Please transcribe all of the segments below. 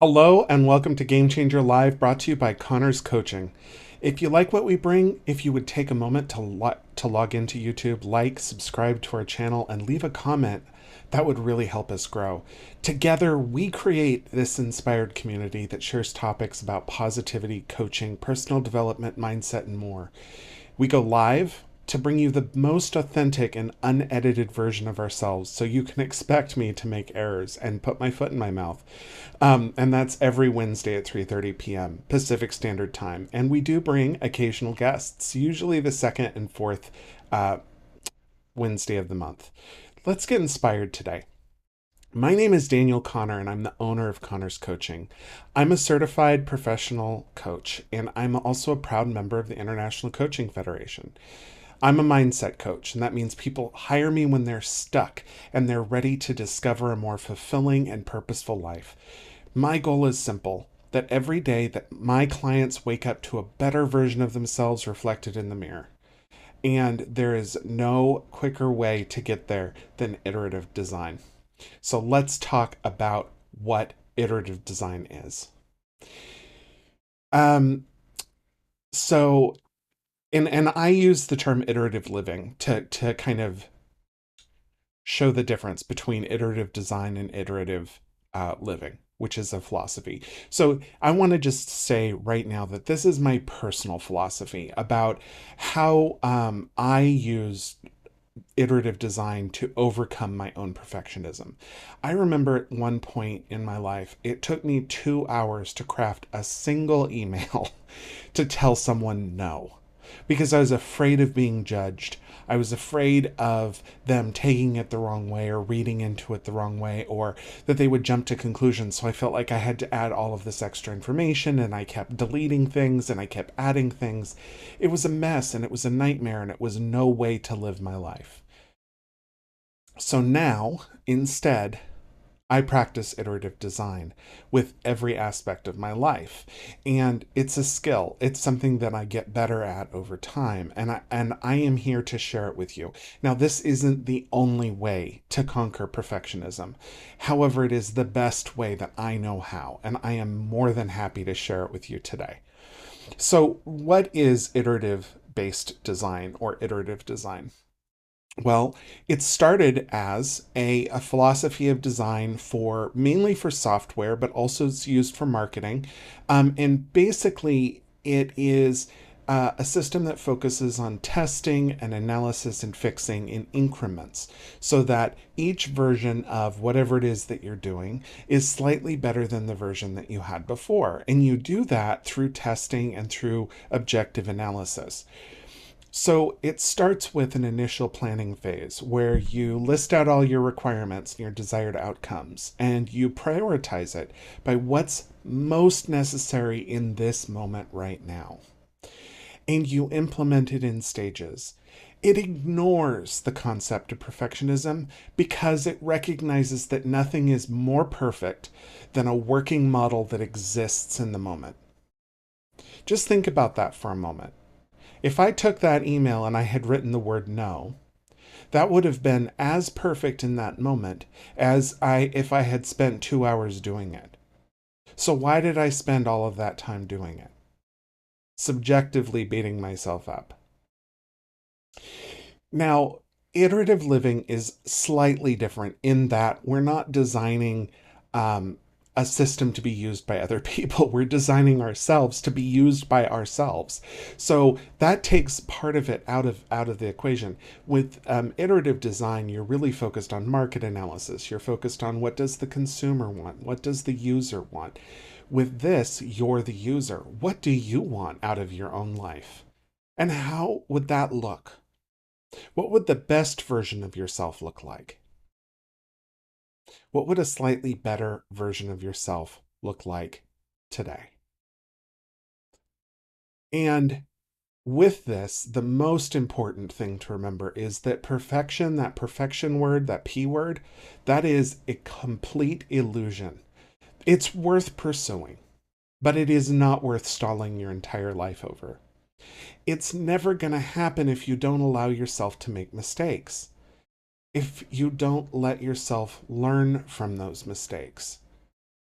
Hello and welcome to Game Changer Live, brought to you by Connor's Coaching. If you like what we bring, if you would take a moment to log into YouTube, like, subscribe to our channel, and leave a comment, that would really help us grow. Together, we create this inspired community that shares topics about positivity, coaching, personal development, mindset, and more. We go live to bring you the most authentic and unedited version of ourselves, so you can expect me to make errors and put my foot in my mouth. And that's every Wednesday at 3:30 p.m. Pacific Standard Time. And we do bring occasional guests, usually the second and fourth uh, Wednesday of the month. Let's get inspired today. My name is Daniel Connor, and I'm the owner of Connor's Coaching. I'm a certified professional coach, and I'm also a proud member of the International Coaching Federation. I'm a mindset coach, and that means people hire me when they're stuck and they're ready to discover a more fulfilling and purposeful life. My goal is simple: that every day that my clients wake up to a better version of themselves reflected in the mirror. And there is no quicker way to get there than iterative design. So let's talk about what iterative design is. Um, so and I use the term iterative living to kind of show the difference between iterative design and iterative living, which is a philosophy. So I want to just say right now that this is my personal philosophy about how I use iterative design to overcome my own perfectionism. I remember at one point in my life, it took me 2 hours to craft a single email to tell someone no, because I was afraid of being judged. I was afraid of them taking it the wrong way or reading into it the wrong way, or that they would jump to conclusions. So I felt like I had to add all of this extra information, and I kept deleting things and I kept adding things. It was a mess and it was a nightmare, and it was no way to live my life. So now, instead, I practice iterative design with every aspect of my life. And it's a skill. It's something that I get better at over time. And I am here to share it with you. Now, this isn't the only way to conquer perfectionism. However, it is the best way that I know how. And I am more than happy to share it with you today. So, what is iterative based design or iterative design? Well, it started as a philosophy of design for mainly for software, but also it's used for marketing. And basically, it is a system that focuses on testing and analysis and fixing in increments so that each version of whatever it is that you're doing is slightly better than the version that you had before. And you do that through testing and through objective analysis. So it starts with an initial planning phase where you list out all your requirements and your desired outcomes, and you prioritize it by what's most necessary in this moment right now. And you implement it in stages. It ignores the concept of perfectionism because it recognizes that nothing is more perfect than a working model that exists in the moment. Just think about that for a moment. If I took that email and I had written the word no, that would have been as perfect in that moment as if I had spent 2 hours doing it. So why did I spend all of that time doing it? Subjectively beating myself up. Now, iterative living is slightly different in that we're not designing a system to be used by other people. We're designing ourselves to be used by ourselves. So that takes part of it out of the equation. With iterative design, you're really focused on market analysis. You're focused on what does the consumer want? What does the user want? With this, you're the user. What do you want out of your own life? And how would that look? What would the best version of yourself look like? What would a slightly better version of yourself look like today? And with this, the most important thing to remember is that perfection, that perfection word, that P word, that is a complete illusion. It's worth pursuing, but it is not worth stalling your entire life over. It's never going to happen if you don't allow yourself to make mistakes, if you don't let yourself learn from those mistakes.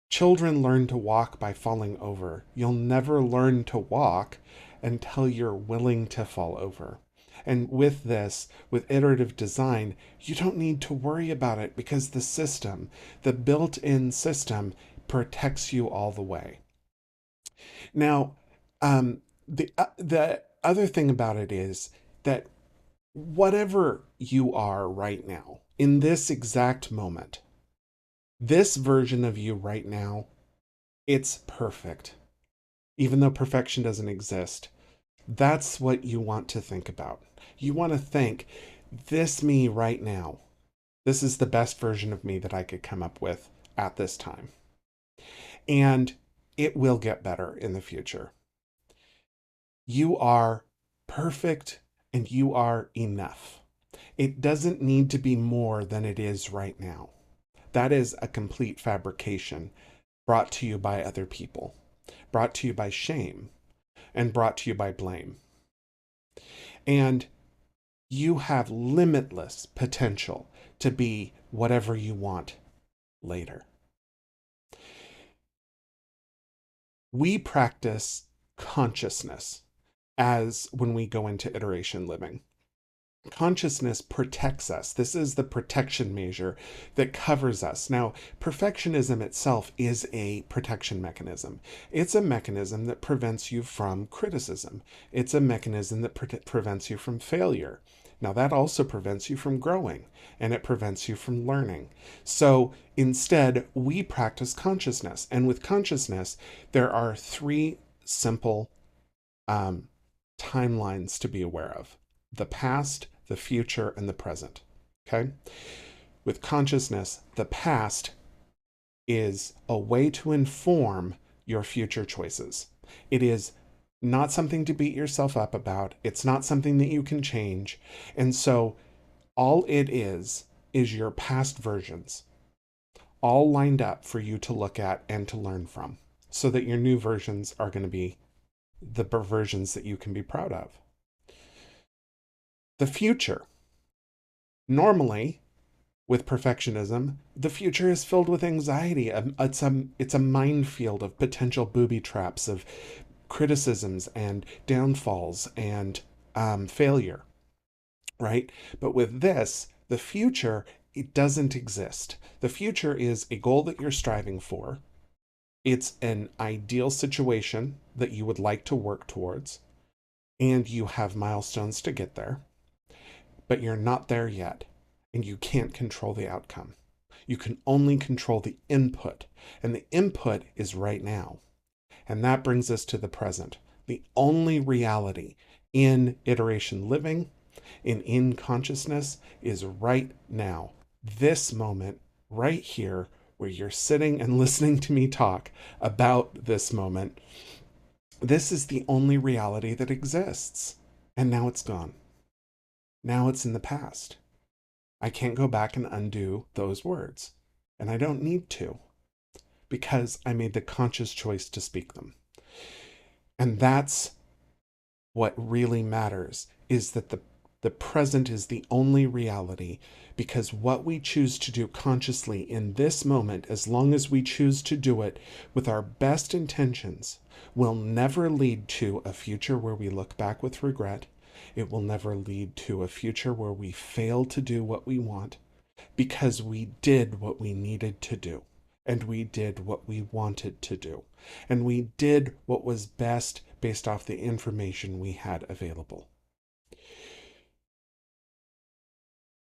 Children learn to walk by falling over. You'll never learn to walk until you're willing to fall over. And with this, with iterative design, you don't need to worry about it because the system, the built in system, protects you all the way. Now, the other thing about it is that whatever you are right now, in this exact moment, this version of you right now, it's perfect. Even though perfection doesn't exist, that's what you want to think about. You want to think, this me right now, this is the best version of me that I could come up with at this time. And it will get better in the future. You are perfect and you are enough. It doesn't need to be more than it is right now. That is a complete fabrication brought to you by other people, brought to you by shame, and brought to you by blame. And you have limitless potential to be whatever you want later. We practice consciousness as when we go into iteration living. Consciousness protects us. This is the protection measure that covers us. Now, perfectionism itself is a protection mechanism. It's a mechanism that prevents you from criticism. It's a mechanism that prevents you from failure. Now, that also prevents you from growing, and it prevents you from learning. So instead, we practice consciousness. And with consciousness, there are three simple timelines to be aware of: the past, the future, and the present. Okay? With consciousness, the past is a way to inform your future choices. It is not something to beat yourself up about. It's not something that you can change. And so all it is your past versions, all lined up for you to look at and to learn from, so that your new versions are going to be the versions that you can be proud of. The future. Normally, with perfectionism, the future is filled with anxiety. It's a minefield of potential booby traps, of criticisms and downfalls and failure, right? But with this, the future, it doesn't exist. The future is a goal that you're striving for. It's an ideal situation that you would like to work towards, and you have milestones to get there, but you're not there yet, and you can't control the outcome. You can only control the input, and the input is right now. And that brings us to the present. The only reality in iteration living, in consciousness, is right now. This moment, right here, where you're sitting and listening to me talk about this moment. This is the only reality that exists. And now it's gone. Now it's in the past. I can't go back and undo those words. And I don't need to, because I made the conscious choice to speak them. And that's what really matters, is that the present is the only reality, because what we choose to do consciously in this moment, as long as we choose to do it with our best intentions, will never lead to a future where we look back with regret. It will never lead to a future where we fail to do what we want, because we did what we needed to do, and we did what we wanted to do, and we did what was best based off the information we had available.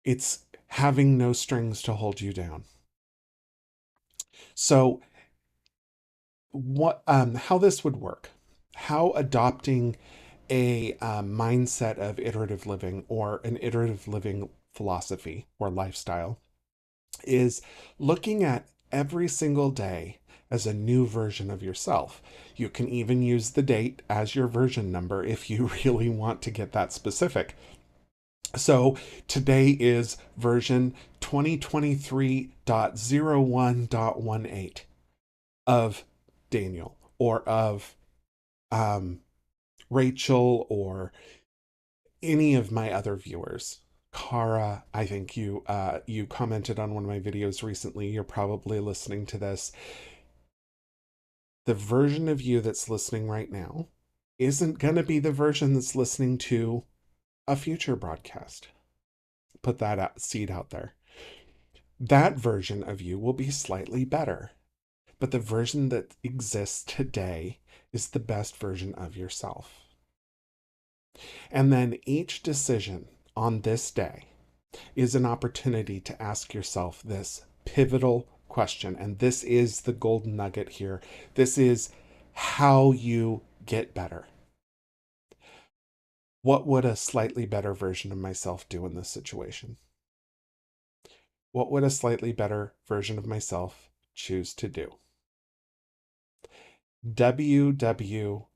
It's having no strings to hold you down. So how this would work, how adopting a mindset of iterative living, or an iterative living philosophy or lifestyle, is looking at every single day as a new version of yourself. You can even use the date as your version number if you really want to get that specific. So today is version 2023.01.18 of Daniel, or of Rachel, or any of my other viewers. Kara, I think you commented on one of my videos recently. You're probably listening to this. The version of you that's listening right now isn't going to be the version that's listening to a future broadcast. Put that seed out there. That version of you will be slightly better, but the version that exists today is the best version of yourself. And then each decision on this day is an opportunity to ask yourself this pivotal question. And this is the golden nugget here. This is how you get better. What would a slightly better version of myself do in this situation? What would a slightly better version of myself choose to do? WWABVOM.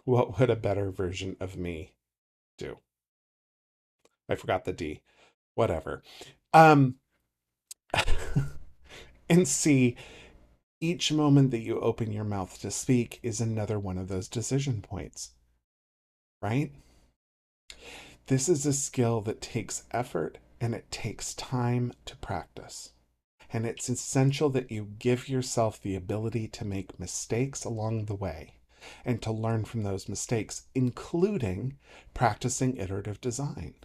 What would a better version of me do? I forgot the D. Whatever. Um, and C, each moment that you open your mouth to speak is another one of those decision points, right? This is a skill that takes effort and it takes time to practice. And it's essential that you give yourself the ability to make mistakes along the way and to learn from those mistakes, including practicing iterative design.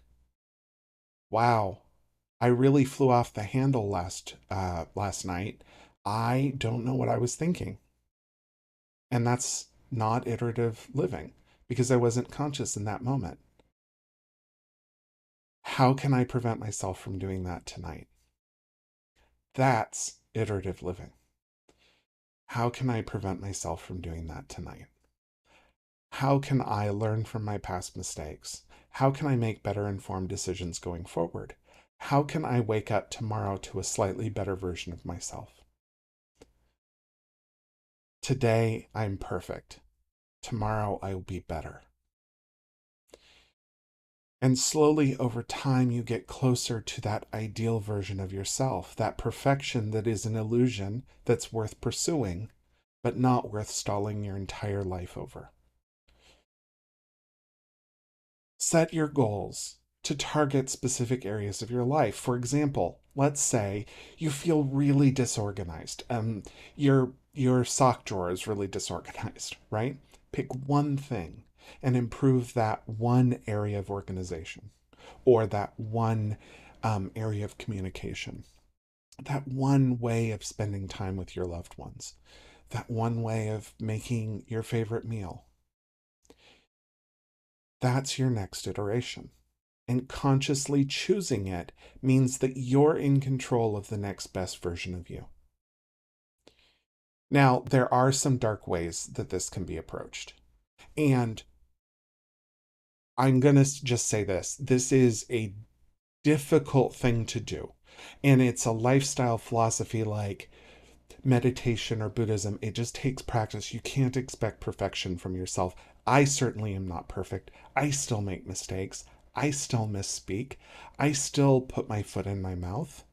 Wow, I really flew off the handle last night. I don't know what I was thinking. And that's not iterative living because I wasn't conscious in that moment. How can I prevent myself from doing that tonight? That's iterative living. How can I prevent myself from doing that tonight? How can I learn from my past mistakes? How can I make better informed decisions going forward? How can I wake up tomorrow to a slightly better version of myself? Today, I'm perfect. Tomorrow, I will be better. And slowly over time, you get closer to that ideal version of yourself, that perfection that is an illusion that's worth pursuing, but not worth stalling your entire life over. Set your goals to target specific areas of your life. For example, let's say you feel really disorganized. Your sock drawer is really disorganized, right? Pick one thing and improve that one area of organization or that one area of communication, that one way of spending time with your loved ones, that one way of making your favorite meal. That's your next iteration. And consciously choosing it means that you're in control of the next best version of you. Now, there are some dark ways that this can be approached. And I'm going to just say this. This is a difficult thing to do. And it's a lifestyle philosophy like meditation or Buddhism. It just takes practice. You can't expect perfection from yourself. I certainly am not perfect. I still make mistakes. I still misspeak. I still put my foot in my mouth.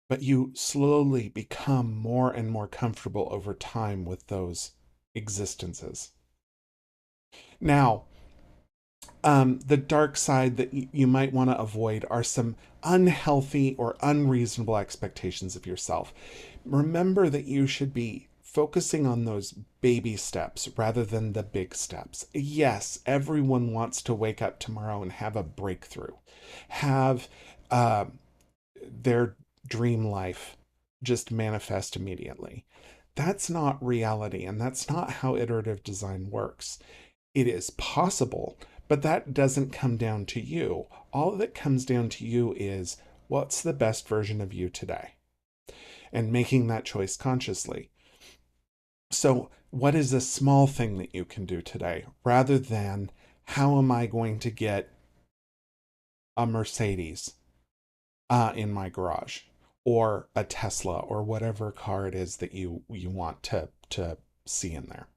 But you slowly become more and more comfortable over time with those existences. Now, the dark side that you might want to avoid are some unhealthy or unreasonable expectations of yourself. Remember that you should be focusing on those baby steps rather than the big steps. Yes, everyone wants to wake up tomorrow and have a breakthrough, have their dream life just manifest immediately. That's not reality, and that's not how iterative design works. It is possible, but that doesn't come down to you. All that comes down to you is what's the best version of you today, and making that choice consciously. So, what is a small thing that you can do today rather than how am I going to get a Mercedes in my garage or a Tesla or whatever car it is that you want to see in there?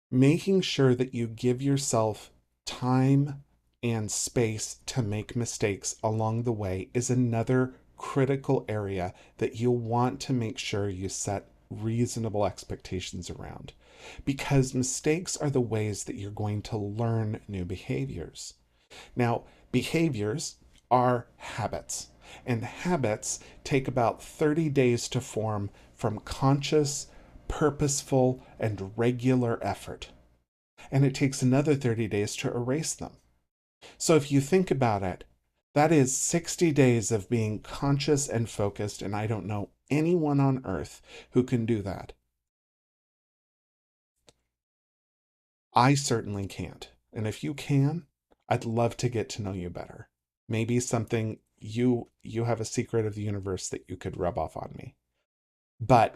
Making sure that you give yourself time and space to make mistakes along the way is another critical area that you'll want to make sure you set reasonable expectations around, because mistakes are the ways that you're going to learn new behaviors. Now, behaviors are habits. And habits take about 30 days to form from conscious, purposeful, and regular effort. And it takes another 30 days to erase them. So if you think about it, that is 60 days of being conscious and focused, and I don't know anyone on earth who can do that. I certainly can't. And if you can, I'd love to get to know you better. Maybe something you have a secret of the universe that you could rub off on me. But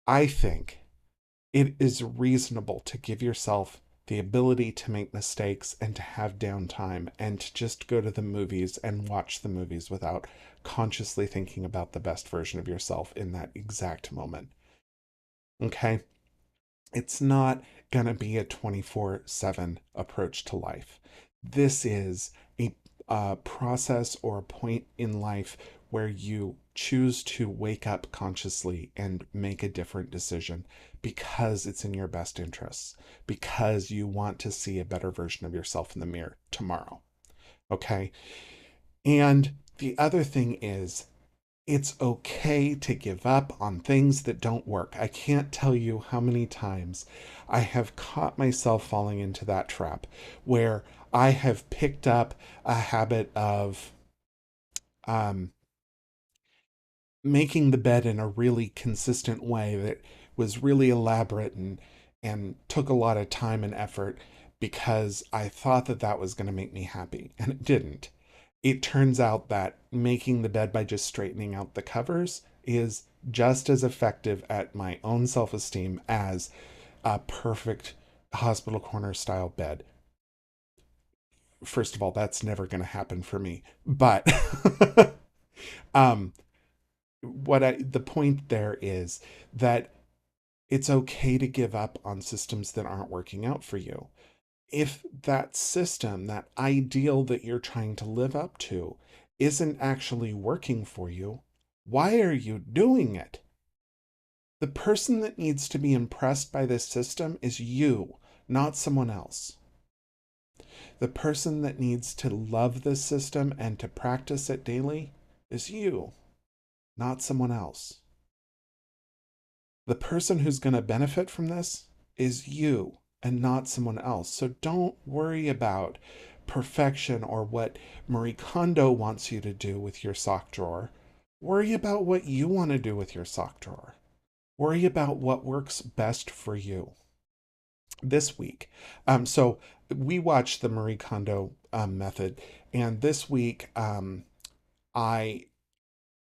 I think it is reasonable to give yourself the ability to make mistakes and to have downtime and to just go to the movies and watch the movies without consciously thinking about the best version of yourself in that exact moment. Okay? It's not going to be a 24/7 approach to life. This is a process or a point in life where you choose to wake up consciously and make a different decision because it's in your best interests, because you want to see a better version of yourself in the mirror tomorrow. Okay? And the other thing is, it's okay to give up on things that don't work. I can't tell you how many times I have caught myself falling into that trap where I have picked up a habit of um, making the bed in a really consistent way that was really elaborate and took a lot of time and effort because I thought that that was going to make me happy, and it didn't. It turns out that making the bed by just straightening out the covers is just as effective at my own self-esteem as a perfect hospital corner style bed. First of all, that's never going to happen for me. But um the point there is that it's okay to give up on systems that aren't working out for you. If that system, that ideal that you're trying to live up to, isn't actually working for you, why are you doing it? The person that needs to be impressed by this system is you, not someone else. The person that needs to love this system and to practice it daily is you, not someone else. The person who's going to benefit from this is you and not someone else. So don't worry about perfection or what Marie Kondo wants you to do with your sock drawer. Worry about what you want to do with your sock drawer. Worry about what works best for you. This week, so we watched the Marie Kondo method, and this week I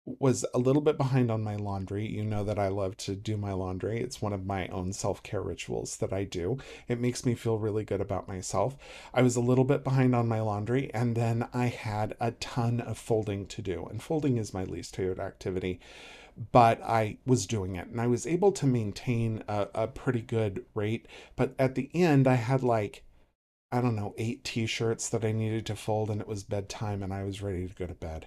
was a little bit behind on my laundry. You know that I love to do my laundry. It's one of my own self-care rituals that I do. It makes me feel really good about myself. I was a little bit behind on my laundry, and then I had a ton of folding to do. And folding is my least favorite activity, but I was doing it and I was able to maintain a pretty good rate. But at the end, I had like, I don't know, 8 t-shirts that I needed to fold, and it was bedtime and I was ready to go to bed.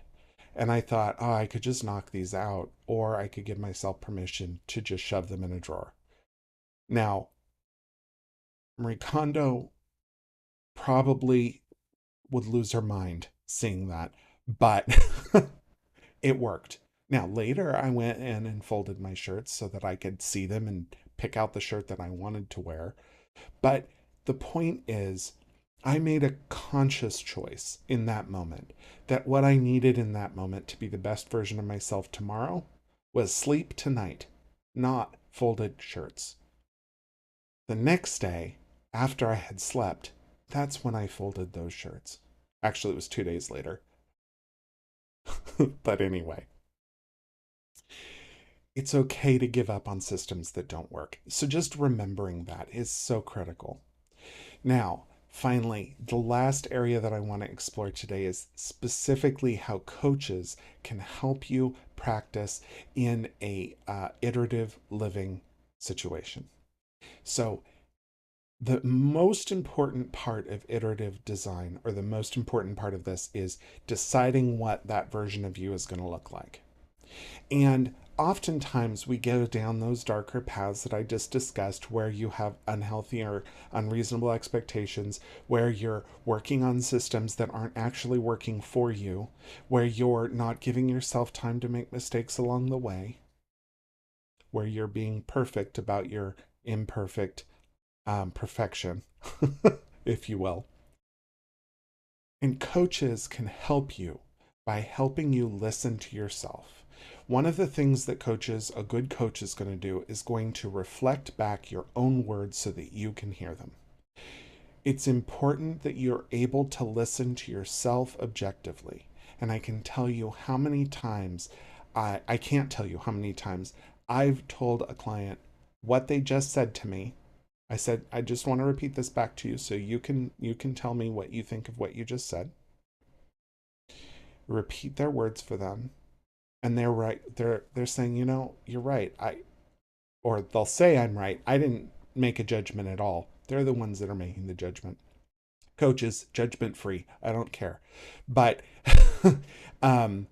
And I thought, oh, I could just knock these out, or I could give myself permission to just shove them in a drawer. Now, Marie Kondo probably would lose her mind seeing that, but it worked. Now, later, I went in and folded my shirts so that I could see them and pick out the shirt that I wanted to wear. But the point is, I made a conscious choice in that moment that what I needed in that moment to be the best version of myself tomorrow was sleep tonight, not folded shirts. The next day, after I had slept, that's when I folded those shirts. Actually, it was 2 days later. But anyway, it's okay to give up on systems that don't work. So just remembering that is so critical. Now, finally, the last area that I want to explore today is specifically how coaches can help you practice in a iterative living situation. So, the most important part of iterative design, or the most important part of this, is deciding what that version of you is going to look like. And oftentimes we go down those darker paths that I just discussed, where you have unhealthy or unreasonable expectations, where you're working on systems that aren't actually working for you, where you're not giving yourself time to make mistakes along the way, where you're being perfect about your imperfect perfection, if you will. And coaches can help you by helping you listen to yourself. One of the things that a good coach is going to do is going to reflect back your own words so that you can hear them. It's important that you're able to listen to yourself objectively. And I can tell you how many times, I can't tell you how many times I've told a client what they just said to me. I said, I just want to repeat this back to you so you can tell me what you think of what you just said. Repeat their words for them. And they're right. They're saying, you're right. Or they'll say I'm right. I didn't make a judgment at all. They're the ones that are making the judgment. Coaches, judgment free. I don't care. But um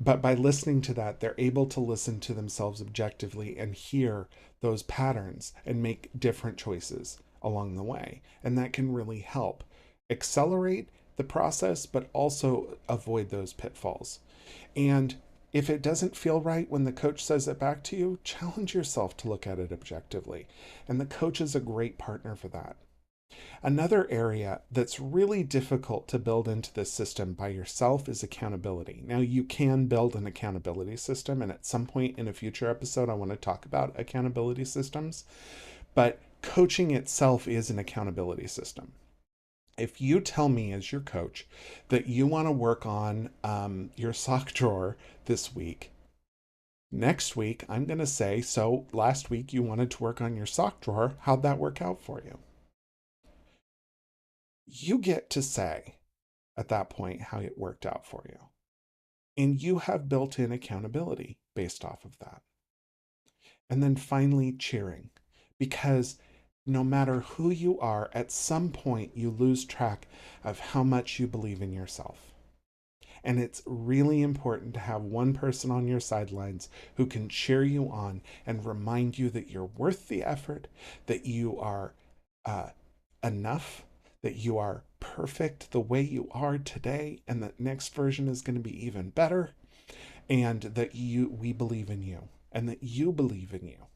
but by listening to that, they're able to listen to themselves objectively and hear those patterns and make different choices along the way. And that can really help accelerate the process, but also avoid those pitfalls. And if it doesn't feel right when the coach says it back to you, challenge yourself to look at it objectively. And the coach is a great partner for that. Another area that's really difficult to build into this system by yourself is accountability. Now, you can build an accountability system, and at some point in a future episode, I want to talk about accountability systems, but coaching itself is an accountability system. If you tell me as your coach that you want to work on your sock drawer this week, next week I'm going to say, so last week you wanted to work on your sock drawer. How'd that work out for you? You get to say at that point how it worked out for you. And you have built in accountability based off of that. And then finally, cheering. Because no matter who you are, at some point you lose track of how much you believe in yourself. And it's really important to have one person on your sidelines who can cheer you on and remind you that you're worth the effort, that you are enough, that you are perfect the way you are today, and that next version is going to be even better, and that we believe in you, and that you believe in you.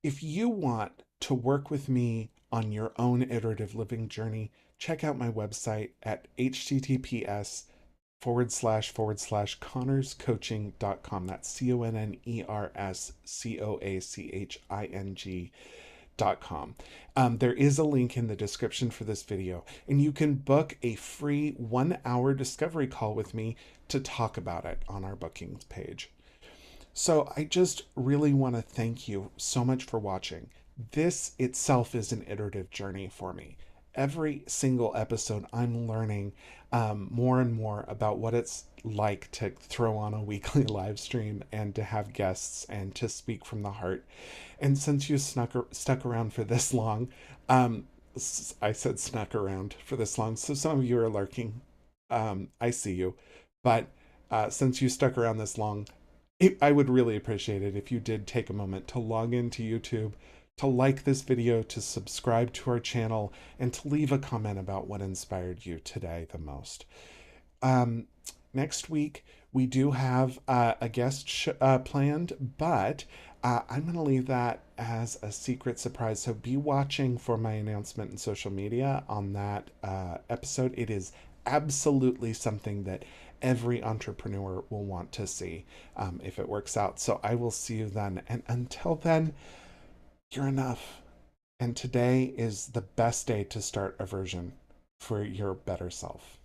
If you want to work with me on your own iterative living journey, check out my website at https://connerscoaching.com. That's CONNERSCOACHING.com. There is a link in the description for this video, and you can book a free 1-hour discovery call with me to talk about it on our bookings page. So I just really want to thank you so much for watching. This itself is an iterative journey for me. Every single episode, I'm learning more and more about what it's like to throw on a weekly live stream and to have guests and to speak from the heart. And since you stuck around for this long, I said snuck around for this long, so some of you are lurking. I see you. But since you stuck around this long, I would really appreciate it if you did take a moment to log into YouTube, to like this video, to subscribe to our channel, and to leave a comment about what inspired you today the most. Next week, we do have a guest planned, but I'm going to leave that as a secret surprise. So be watching for my announcement in social media on that episode. It is absolutely something that every entrepreneur will want to see if it works out. So I will see you then. And until then, you're enough. And today is the best day to start a version for your better self.